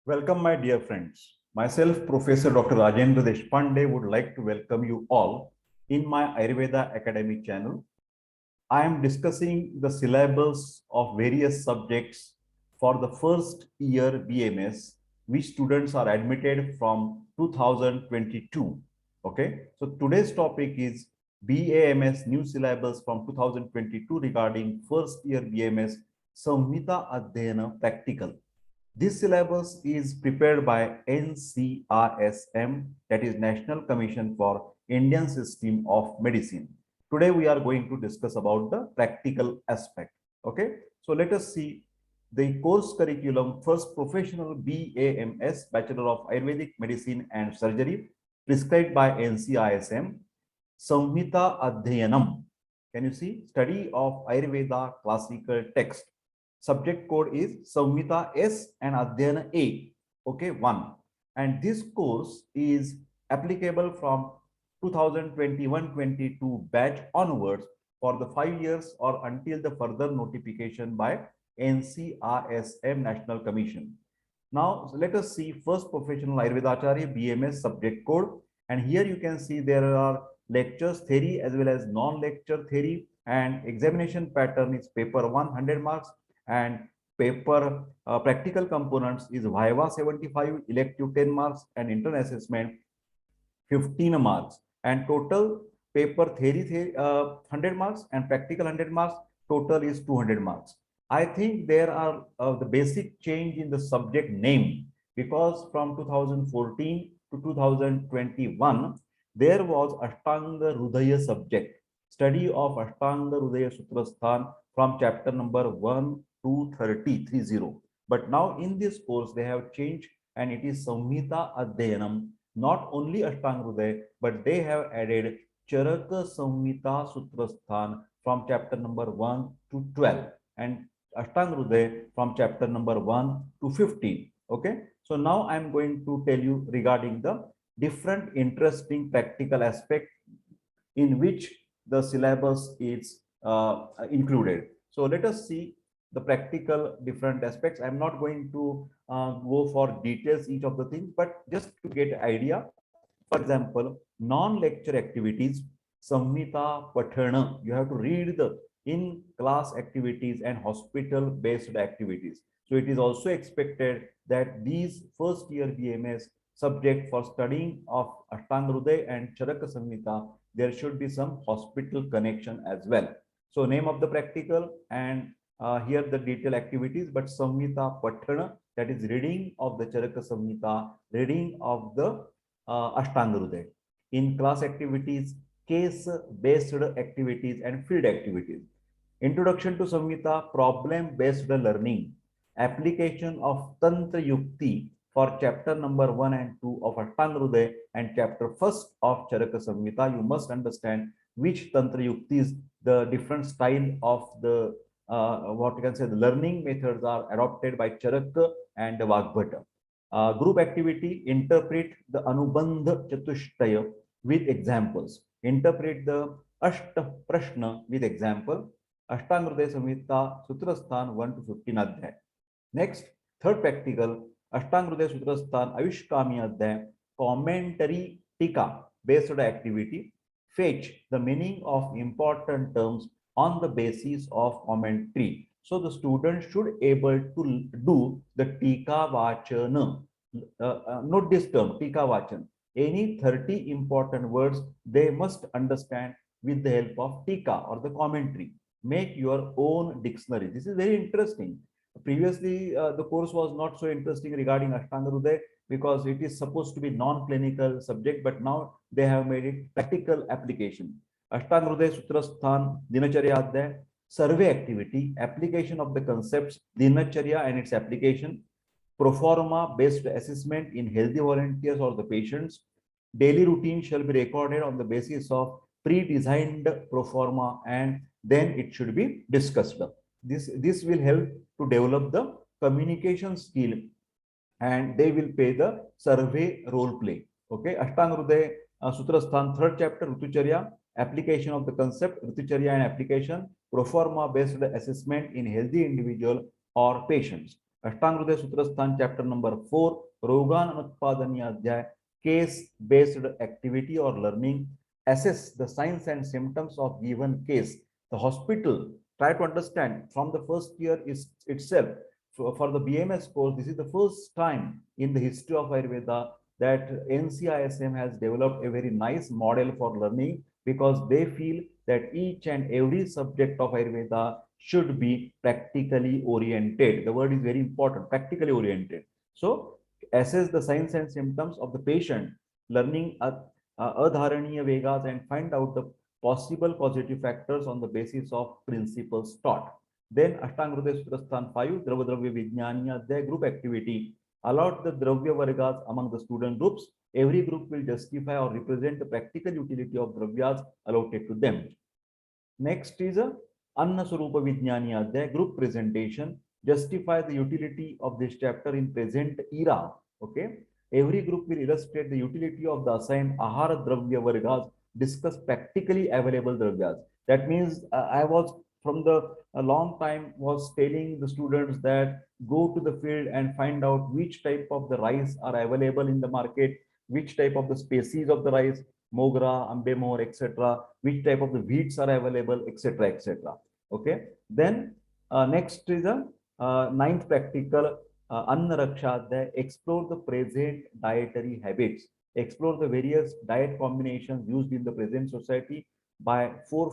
Welcome, my dear friends. Myself, Professor Dr. Rajendra Deshpande, would like to welcome you all in my Ayurveda Academy channel. I am discussing the syllabus of various subjects for the first year BMS, which students are admitted from 2022. Okay, so today's topic is BAMS new syllabus from 2022 regarding first year BMS Samhita Adhyayan practical. This syllabus is prepared by NCISM, that is National Commission for Indian System of Medicine. Today we are going to discuss about the practical aspect. Okay, so let us see the course curriculum. First, professional BAMS, Bachelor of Ayurvedic Medicine and Surgery, prescribed by NCISM. Samhita Adhyayanam. Can you see? Study of Ayurveda classical text. Subject code is Samhita S and Adhyayana A. Okay, 1. And this course is applicable from 2021-22 batch onwards for the 5 years or until the further notification by NCISM National Commission. Now, let us see first professional Ayurveda Acharya BMS subject code. And here you can see there are lectures, theory as well as non-lecture theory, and examination pattern is paper 100 marks and paper practical components is Viva 75, elective 10 marks and internal assessment 15 marks, and total paper theory 100 marks and practical 100 marks, total is 200 marks. I think there are the basic change in the subject name, because from 2014 to 2021 there was Ashtanga Rudaya subject, study of Ashtanga Rudaya Sutrasthan from chapter number 1 to 30. But now in this course they have changed and it is Samhita Adhyayanam. Not only Ashtanga Rudaya, but they have added Charaka Samhita Sutrasthan from chapter number 1 to 12 and Ashtanga Rudaya from chapter number 1 to 15. Okay, so now I am going to tell you regarding the different interesting practical aspect in which the syllabus is included. So let us see the practical different aspects. I'm not going to go for details each of the things, but just to get an idea. For example, non-lecture activities, Samhita Pathana, you have to read the in-class activities and hospital-based activities. So it is also expected that these first year BMS subject for studying of Ashtanga Rudaya and Charaka Samhita, there should be some hospital connection as well. So name of the practical and here the detailed activities, but Samhita Pathana, that is reading of the Charaka Samhita, reading of the Ashtanga Rudaya. In class activities, case-based activities and field activities. Introduction to Samhita, problem-based learning. Application of Tantra Yukti for chapter number 1 and 2 of Ashtanga Rudaya and chapter 1st of Charaka Samhita. You must understand which Tantra Yukti is the different style of the what you can say the learning methods are adopted by Charaka and Vagbhata. Group activity, interpret the Anubandha Chatushtaya with examples. Interpret the Ashta Prashna with example. Ashtanga Rudaya Samhita Sutrasthan 1 to 15 Adhyay. Next, third practical, Ashtanga Rudaya Sutrasthan Avishkami Adhyay, commentary tika based activity. Fetch the meaning of important terms on the basis of commentary. So the student should able to do the tika vachana. Note this term, tika vachan. Any 30 important words they must understand with the help of tika or the commentary. Make your own dictionary. This is very interesting. Previously, the course was not so interesting regarding Ashtanga Rudaya because it is supposed to be non-clinical subject, but now they have made it practical application. Ashtanga Rudaya Sutrasthan, Dinacharya Adhyay, survey activity, application of the concepts, Dinacharya and its application, proforma based assessment in healthy volunteers or the patients. Daily routine shall be recorded on the basis of pre-designed proforma and then it should be discussed. This will help to develop the communication skill and they will pay the survey role play. Okay, Ashtanga Rudaya Sutrasthan, third chapter, Ritucharya, application of the concept, Ritucharya and application, proforma based assessment in healthy individual or patients. Ashtanghrudaya Sutrasthan, chapter number 4, Rogan Utpadaniya Adhyay, case-based activity or learning, assess the signs and symptoms of given case. The hospital, try to understand from the first year is itself. For the BMS course, this is the first time in the history of Ayurveda that NCISM has developed a very nice model for learning, because they feel that each and every subject of Ayurveda should be practically oriented. The word is very important, practically oriented. So assess the signs and symptoms of the patient, learning adharaniya vegas, and find out the possible causative factors on the basis of principles taught. Then Ashtanghrudaya Sutrasthan 5, Dravya Vijnaniya, their group activity. Allot the Dravya Vargas among the student groups. Every group will justify or represent the practical utility of Dravyas allotted to them. Next is a Anna Swarupa Vijnaniya, their group presentation. Justify the utility of this chapter in present era. Okay. Every group will illustrate the utility of the assigned Ahara Dravya Vargas, discuss practically available Dravyas. That means I was from the a long time was telling the students that go to the field and find out which type of the rice are available in the market, which type of the species of the rice, Mogra, Ambemor, etc., which type of the wheats are available, etc., etc. Okay. Then next is the ninth practical, Anna Rakshadhyay, explore the present dietary habits, explore the various diet combinations used in the present society by four.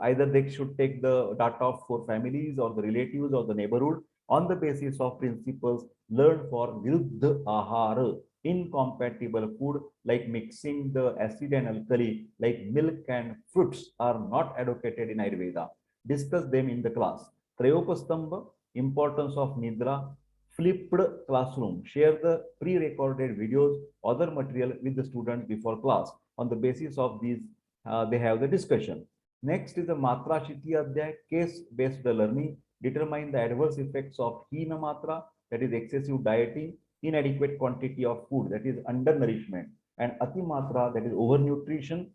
Either they should take the data of four families or the relatives or the neighborhood on the basis of principles learned for Viruddha Ahara, incompatible food like mixing the acid and alkali, like milk and fruits, are not advocated in Ayurveda. Discuss them in the class. Trayopastamba, importance of Nidra, flipped classroom. Share the pre-recorded videos, other material with the student before class. On the basis of these, they have the discussion. Next is the Matra Shiti Adhyay, case-based learning. Determine the adverse effects of Hina Matra, that is excessive dieting, inadequate quantity of food, that is undernourishment, and Ati Matra, that is overnutrition.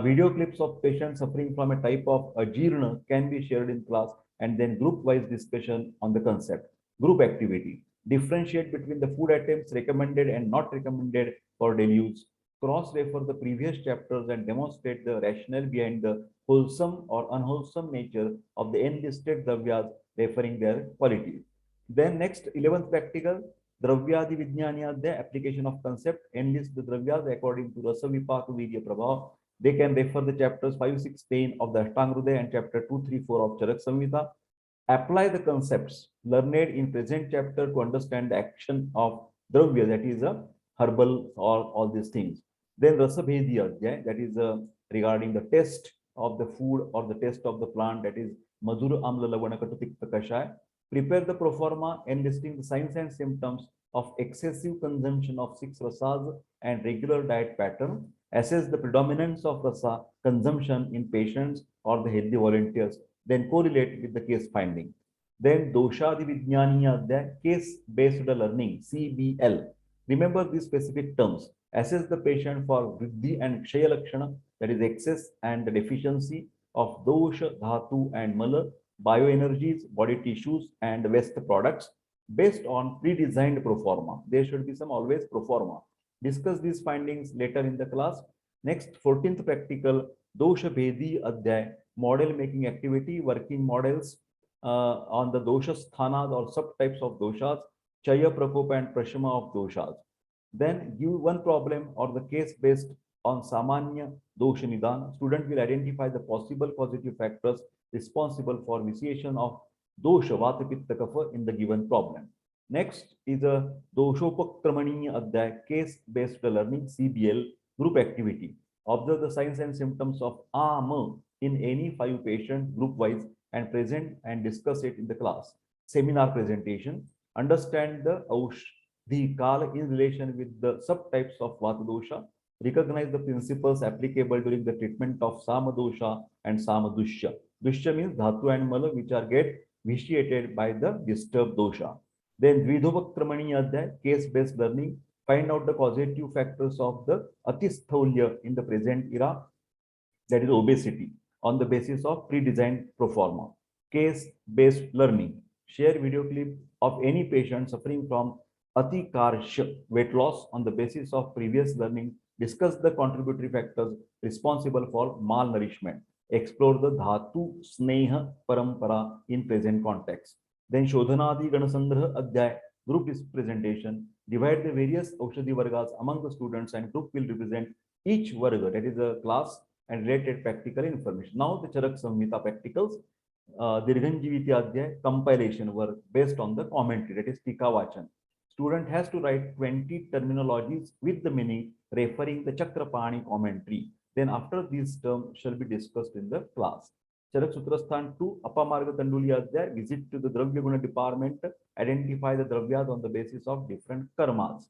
Video clips of patients suffering from a type of ajirna can be shared in class, and then group-wise discussion on the concept. Group activity. Differentiate between the food items recommended and not recommended for daily use. Cross-refer the previous chapters and demonstrate the rationale behind the wholesome or unwholesome nature of the enlisted dravyas, referring their qualities. Then next, 11th practical, Dravyadi Vijnaniya, the application of concept, enlist the dravyas according to Rasa Vipaka Virya Prabha. They can refer the chapters 5, 6, 10 of the Ashtanghrudaya and chapter 2, 3, 4 of Charak Samhita. Apply the concepts learned in present chapter to understand the action of dravya, that is a herbal or all these things. Then Rasabhedi Adhyay, that is regarding the taste of the food or the taste of the plant, that is Madhura Amla Lavana Katutikta Kashaya. Prepare the proforma enlisting the signs and symptoms of excessive consumption of 6 rasas and regular diet pattern. Assess the predominance of rasa consumption in patients or the healthy volunteers. Then correlate with the case finding. Then Doshadi Vijnaniya, the case-based learning, CBL. Remember these specific terms. Assess the patient for Vriddhi and Kshaya Lakshana, that is excess and the deficiency of dosha, dhatu, and mala, bioenergies, body tissues, and waste products based on pre-designed proforma. There should be some always proforma. Discuss these findings later in the class. Next, 14th practical, Dosha Bhedi Adhyay, model making activity, working models on the dosha sthanas or subtypes of doshas, Chaya Prakopa and Prashama of doshas. Then give one problem or the case based on Samanya Dosha Nidan. Student will identify the possible causative factors responsible for vitiation of dosha Vata Pitta Kapha in the given problem. Next is a Doshopakramaniya Adhyay, case based learning, CBL, group activity. Observe the signs and symptoms of AMA in any 5 patients group wise and present and discuss it in the class. Seminar presentation. Understand the Kala in relation with the subtypes of Vata dosha. Recognize the principles applicable during the treatment of Sama dosha and Sama Dushya. Dushya means Dhatu and Mala, which are get vitiated by the disturbed dosha. Then Dvidhopakramaniya Adhyay, case-based learning. Find out the causative factors of the Atistholya in the present era, that is obesity, on the basis of pre-designed proforma. Case-based learning. Share video clip of any patient suffering from Atikarsh weight loss on the basis of previous learning. Discuss the contributory factors responsible for malnourishment. Explore the Dhatu Sneha Parampara in present context. Then Shodhanadi Ganasangraha Adhyay group presentation. Divide the various Aushadhi Vargas among the students and group will represent each Varga, that is a class, and related practical information. Now the Charak Samhita practicals, Dirghanjiviti Adhyay compilation work based on the commentary, that is Tika Vachan. Student has to write 20 terminologies with the meaning referring the Chakrapani commentary. Then after these terms shall be discussed in the class. Charak Sutrasthan 2, Apamarga Tanduli Adhyay, visit to the Dravya Guna department, identify the Dravyas on the basis of different karmas.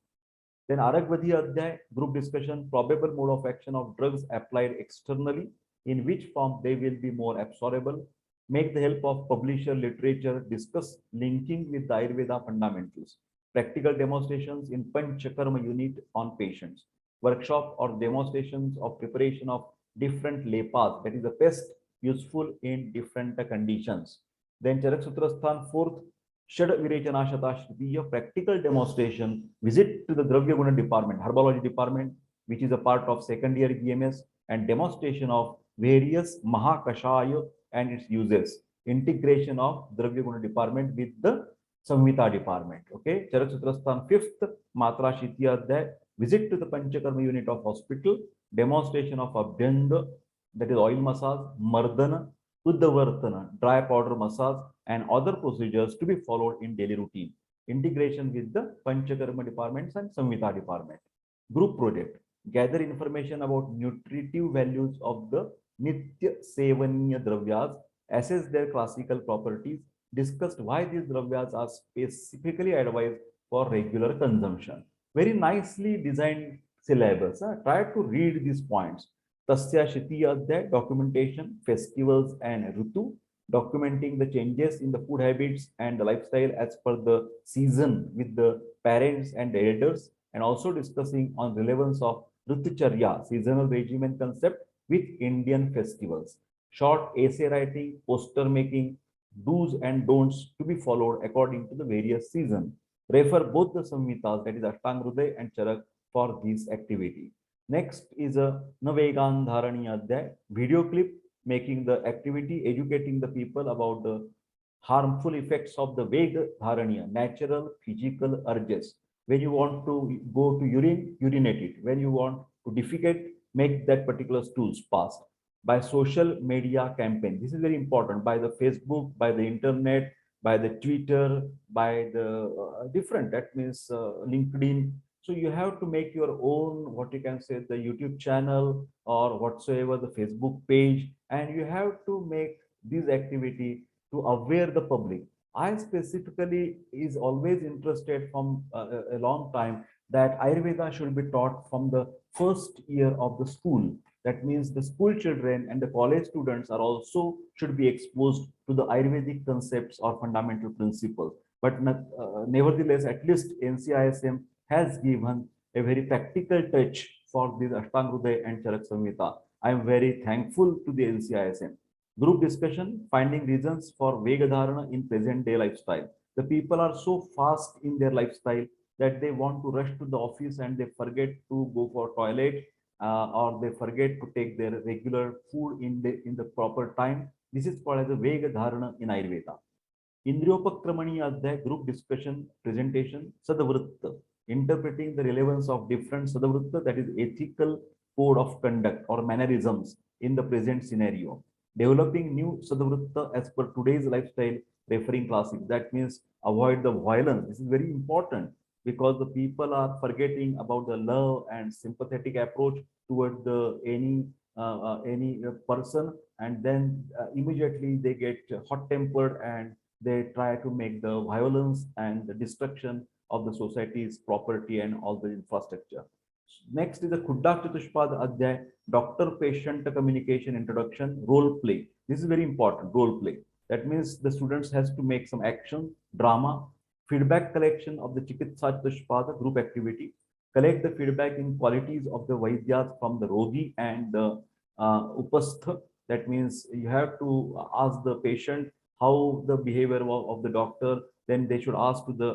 Then Aragvadhi Adhyay, group discussion, probable mode of action of drugs applied externally, in which form they will be more absorbable. Make the help of publisher literature, discuss linking with the Ayurveda fundamentals. Practical demonstrations in Panchakarma unit on patients. Workshop or demonstrations of preparation of different lepas, that is the pest useful in different conditions. Then Charak Sutrasthan 4th, Shad Virechana Shatashriya practical demonstration, visit to the Dravya Guna department, herbology department, which is a part of second year BMS, and demonstration of various Mahakashaya and its uses. Integration of Dravya Guna department with the Samhita department. Okay, Charak Sutrasthan 5th, Matra Shitya Adhyay, visit to the Panchakarma unit of hospital, demonstration of Abhyanga, that is oil massage, Mardana, Uddhavartana, dry powder massage, and other procedures to be followed in daily routine. Integration with the Panchakarma departments and Samhita department. Group project. Gather information about nutritive values of the Nitya Sevaniya Dravyas, assess their classical properties, discussed why these Dravyas are specifically advised for regular consumption. Very nicely designed syllabus. Try to read these points. Tasya Shitiya Adhyay, documentation, festivals and Rutu, documenting the changes in the food habits and the lifestyle as per the season with the parents and the elders, and also discussing on relevance of Ritucharya, seasonal regimen concept with Indian festivals. Short essay writing, poster making, do's and don'ts to be followed according to the various season. Refer both the Samhitas, that is Ashtang Hruday and Charak, for this activity. Next is a Navegan Dharani Adhyay, video clip making the activity, educating the people about the harmful effects of the Vega Dharaniya, natural physical urges. When you want to go to urine, urinate it. When you want to defecate, make that particular stools pass. By social media campaign, this is very important, by the Facebook, by the internet, by the Twitter, by the different, that means LinkedIn. So you have to make your own, what you can say, the YouTube channel or whatsoever, the Facebook page, and you have to make this activity to aware the public. I specifically is always interested from a long time that Ayurveda should be taught from the first year of the school. That means the school children and the college students are also should be exposed to the Ayurvedic concepts or fundamental principles. But nevertheless, at least NCISM has given a very practical touch for this Ashtang Hruday and Charak Samhita. I am very thankful to the NCISM. Group discussion, finding reasons for Vegadharana in present day lifestyle. The people are so fast in their lifestyle that they want to rush to the office and they forget to go for toilet, or they forget to take their regular food in the proper time. This is called as a Vegadharana in Ayurveda. Indriyopakramani Adhyay, group discussion, presentation, Sadavritta, interpreting the relevance of different Sadavritta, that is ethical code of conduct or mannerisms in the present scenario. Developing new Sadavritta as per today's lifestyle, referring classics. That means avoid the violence. This is very important because the people are forgetting about the love and sympathetic approach towards the any person, and then immediately they get hot-tempered and they try to make the violence and the destruction of the society's property and all the infrastructure. Next is the Khudda Chatushpada Adhyay, doctor-patient communication introduction, role play. This is very important, role play. That means the students has to make some action, drama, feedback collection of the Chikitsa Chatushpada group activity, collect the feedback in qualities of the Vaidyas from the Rogi and the Upastha. That means you have to ask the patient how the behavior of the doctor, Then they should ask to the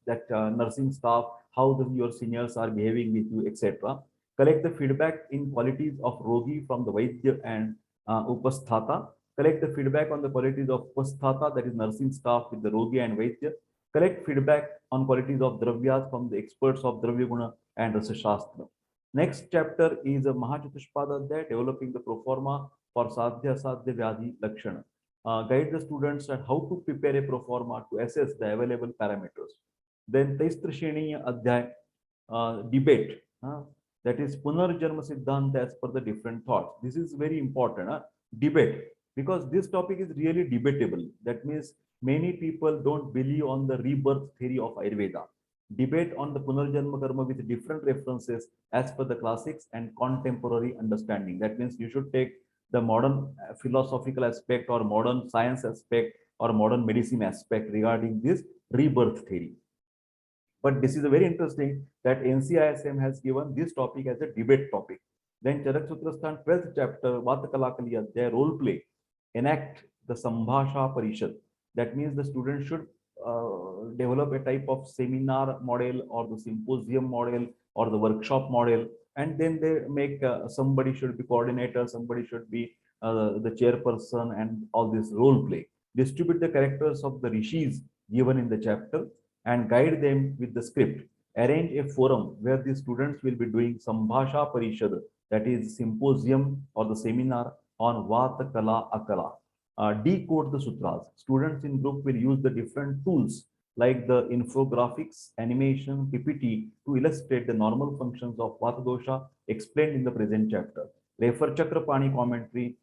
that nursing staff how your seniors are behaving with you, etc. Collect the feedback in qualities of Rogi from the Vaidya and Upasthata. Collect the feedback on the qualities of Upasthata, that is nursing staff, with the Rogi and Vaidya. Collect feedback on qualities of Dravyas from the experts of Dravya Guna and Rasa Shastra. Next chapter is a Mahachatushpada Adhyaya, developing the proforma for Sadhya Sadhya Vyadhi Lakshana. Guide the students on how to prepare a proforma to assess the available parameters. Then Taistrasheniya Adhyaya, debate. That is Punarjanma Siddhanta as per the different thoughts. This is very important. Debate, because this topic is really debatable. That means many people don't believe on the rebirth theory of Ayurveda. Debate on the Punarjanma Karma with different references as per the classics and contemporary understanding. That means you should take the modern philosophical aspect or modern science aspect or modern medicine aspect regarding this rebirth theory. But this is a very interesting that NCISM has given this topic as a debate topic. Then Charak Sutrasthan 12th chapter, Vatakalakali Adhyaya, role play, enact the Sambhasha Parishad. That means the student should develop a type of seminar model or the symposium model or the workshop model, and then they make somebody should be coordinator, somebody should be the chairperson, and all this role play. Distribute the characters of the rishis given in the chapter and guide them with the script. Arrange a forum where the students will be doing Sambhasha Parishad, that is symposium or the seminar on Vata Kala Akala. Decode the sutras. Students in group will use the different tools like the infographics, animation, PPT to illustrate the normal functions of Vata dosha explained in the present chapter. Refer Chakrapani commentary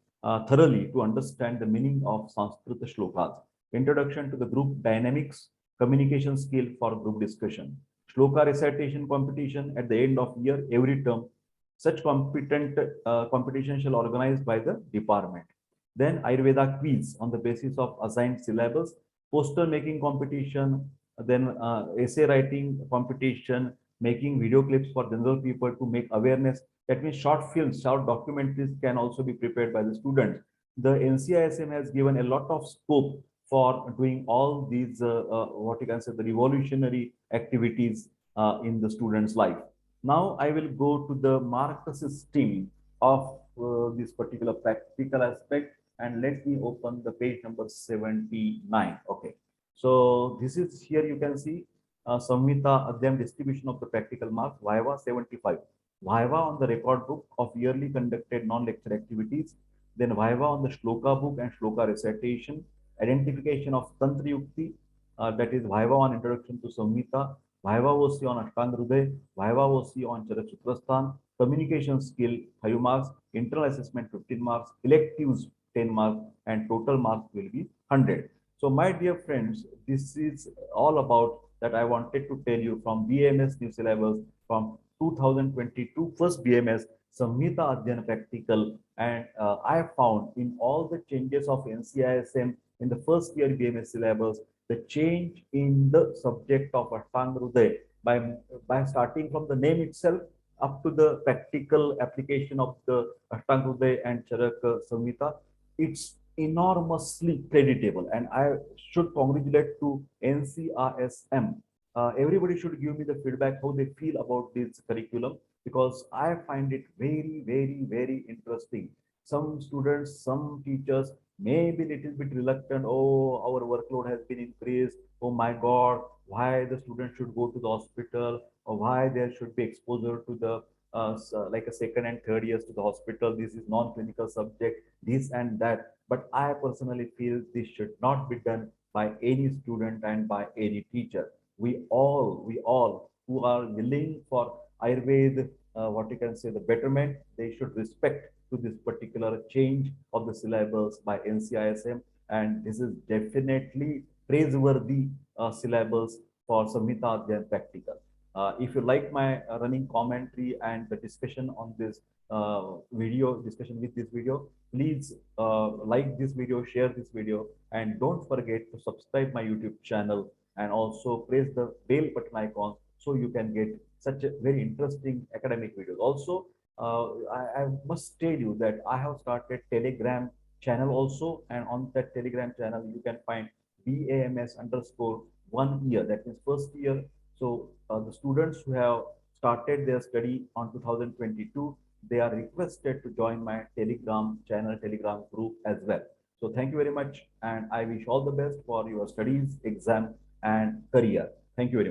thoroughly to understand the meaning of Sanskrit shlokas. Introduction to the group dynamics, communication skill for group discussion. Shloka recitation competition at the end of year every term. Such competition shall organized by the department. Then Ayurveda quiz on the basis of assigned syllabus, poster making competition, then essay writing competition, making video clips for general people to make awareness. That means short films, short documentaries can also be prepared by the students. The NCISM has given a lot of scope for doing all these, what you can say, the revolutionary activities in the student's life. Now I will go to the mark system of this particular practical aspect, and let me open the page number 79. Okay, so this is here you can see Samhita Adhyayan distribution of the practical marks. Viva 75. Viva on the record book of yearly conducted non-lecture activities. Then Viva on the Shloka book and Shloka recitation. Identification of Tantra Yukti, that is Viva on introduction to Samhita. Viva OC on Ashtanga Hruday. Viva OC on Charak Sutrasthan. Communication skill 5 marks. Internal assessment 15 marks. Electives 10 marks, and total marks will be 100. So my dear friends, this is all about that I wanted to tell you from BAMS new syllabus from 2022 first BAMS Samhita Adhyayan practical, and I found in all the changes of NCISM in the first year BAMS syllabus, the change in the subject of Ashtanga Hruday by starting from the name itself up to the practical application of the Ashtanga Hruday and Charak Samhita, it's enormously creditable, and I should congratulate to NCISM. Everybody should give me the feedback how they feel about this curriculum, because I find it very, very, very interesting. Some students, some teachers may be a little bit reluctant. Oh, our workload has been increased. Oh my God, why the student should go to the hospital, or why there should be exposure to the like a second and third years to the hospital. This is non-clinical subject, this and that. But I personally feel this should not be done by any student and by any teacher. We all who are willing for Ayurveda, what you can say, the betterment, they should respect to this particular change of the syllabus by NCISM. And this is definitely praiseworthy syllabus for Samhita Adhyayan practical. If you like my running commentary and the discussion on this discussion with this video, please like this video, share this video, and don't forget to subscribe my YouTube channel, and also press the bell button icon so you can get such a very interesting academic videos. Also, I must tell you that I have started Telegram channel also, and on that Telegram channel you can find BAMS underscore 1 year. That means first year. So the students who have started their study on 2022, they are requested to join my Telegram channel, Telegram group as well. So thank you very much, and I wish all the best for your studies, exam, and career. Thank you very much.